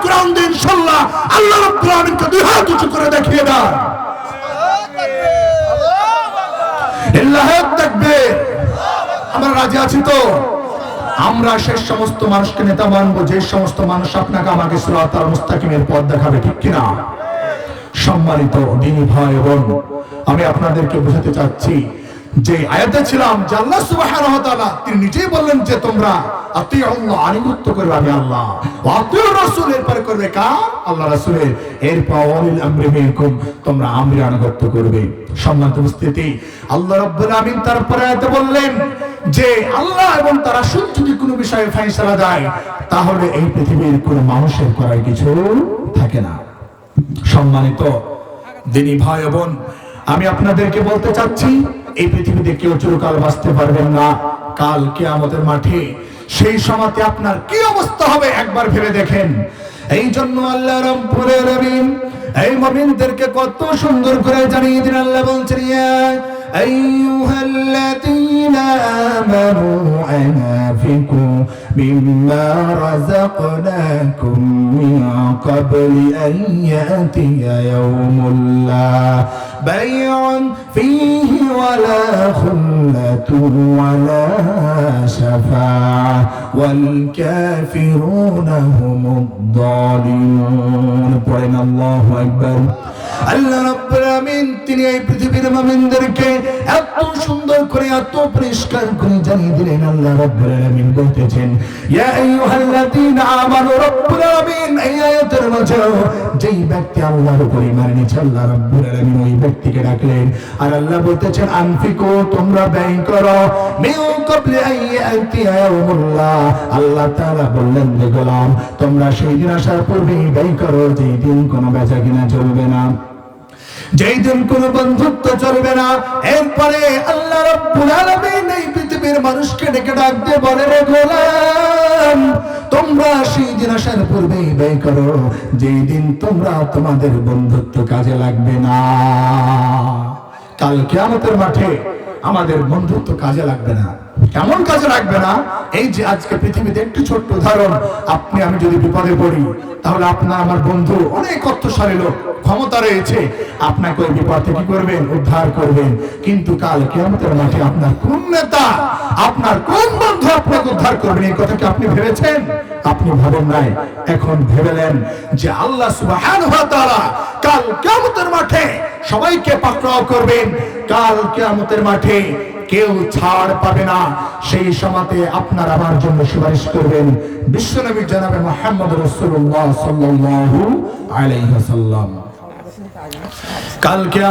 কোরআন দিয়ে ইনশাআল্লাহ আল্লাহ রাব্বুল আলামিনকে দুই হাত উঁচু করে দেখিয়ে দেন। লিল্লাহি তাকবীর। আমরা রাজি আছি তো? আমরা সেই সমস্ত মানুষকে নেতা মানবো যে সমস্ত মানুষ আপনাকে আমাকে সিরাতাল মুস্তাকিমের পথ দেখাবে, ঠিক কিনা? সম্মানিত দিনী ভাই বোন, আমি আপনাদেরকে বোঝাতে চাচ্ছি যে আয়াতে ছিলাম যে আল্লাহ সুবহানাহু ওয়া তাআলা তিনি নিজেই বললেন যে তোমরা আতিউল্লাহ, আনুগত্য করবে আমি আল্লাহ, ওয়া আতিউর রাসূল, এরপরে করবে কার? আল্লাহ রাসূলের, এরপর ওয়ালিল আমরি মিনকুম, তোমরা আমরি আনুগত্য করবে। সম্মানিত উপস্থিতি, আল্লাহ রাব্বুল আমিন তারপরে আয়াতে বললেন যে আল্লাহ এবং তার রাসূল যদি কোনো বিষয়ে ফয়সালা দেয় তাহলে এই পৃথিবীর কোনো মানুষের করার কিছু থাকে না। সম্মানিত দিনী ভাই বোন, আমি আপনাদেরকে বলতে চাচ্ছি এই পৃথিবীতে কেউ চিরকাল বাঁচতে পারবেন না। কাল কিয়ামতের মাঠে সেই সময়তে আপনার কি অবস্থা হবে একবার ভেবে দেখেন। এই জন্য আল্লাহ রাব্বুল আলামিন এই মুমিনদেরকে কত সুন্দর করে জানিয়ে দিলেন। আল্লাহ বলছেন, ইয়া আইয়ুহাল্লাযীনা আমানু আনফিকু মিম্মা রাযাকনাকুম মিন ক্বাবলি আন ইয়াতিয়া ইয়াউমুন লা বাই'উন ফীহি ওয়ালা খুল্লাতুন ওয়ালা শাফাআহ ওয়াল কাফিরুনা হুমুদ যালিমুন। পড়েন আল্লাহু আকবার। আল্লাহ রাব্বুল আমিন তিনি এই পৃথিবীর মুমিনদেরকে এত সুন্দর করে এত পরিষ্কার করে জানিয়ে দিলেন। আল্লাহ রাব্বুল আমিন বলতেছেন, ইয়া আইয়ুহাল্লাযীনা আমানু, রাব্বুল আমিন এই আয়াতের মাঝে যেই ব্যক্তি আল্লাহর উপর ঈমান এনেছে আল্লাহ রাব্বুল আমিন ওই ব্যক্তিকে ডাকলেন। আর আল্লাহ বলতেছেন, আনফিকু, তোমরা ব্যয় করো, মিন ক্বাবলি আন ইয়াতিয়া ইয়াউমুল্লাহ, আল্লাহ তাআলা বললেন যে গোলাম তোমরা সেই দিন আসার পূর্বে ব্যয় করো যেই দিন কোনো বেচা কিনা চলবে না, যেই দিন কোনো বন্ধুত্ব চলবে না। এরপরে আল্লাহ রাব্বুল আলামিন এই পৃথিবীর মানুষকে ডেকে ডাক দিয়ে বলে, রে গোলাম তোমরা সেই দিন আসার পূর্বে ব্যয় করো যেই দিন তোমরা তোমাদের বন্ধুত্ব কাজে লাগবে না। কাল কিয়ামতের মাঠে আমাদের বন্ধুত্ব কাজে লাগবে না। কেমন কাজে লাগবে না? এই যে আজকে পৃথিবীতে একটু ছোট্ট উদাহরণ, আপনি আমি যদি বিপদে পড়ি তাহলে আপনার আমার বন্ধু অনেক অর্থশালী লোক, ক্ষমতা রয়েছে, আপনাকে ওই বিপদ থেকে কি করবেন? উদ্ধার করবেন। কিন্তু কাল কিয়ামতের মাঠে আপনার কোন নেতা, আপনার কোন বন্ধু আপনাকে উদ্ধার করবেন? এই কথা কি আপনি ভেবেছেন? আপনি ভাবেন নাই। এখন ভেবেলেন যে আল্লাহ সুবহানাহু ওয়া তাআলা কাল কিয়ামতের মাঠে সবাইকে পাকড়াও করবেন। কাল কিয়ামতের মাঠে কেউ ছাড় পাবে না। সেই সময়তে আপনার আমার জন্য সুপারিশ করবেন বিশ্বনবী জনাবে মুহাম্মদ রাসূলুল্লাহ সাল্লাল্লাহু আলাইহি ওয়াসাল্লাম। কালকে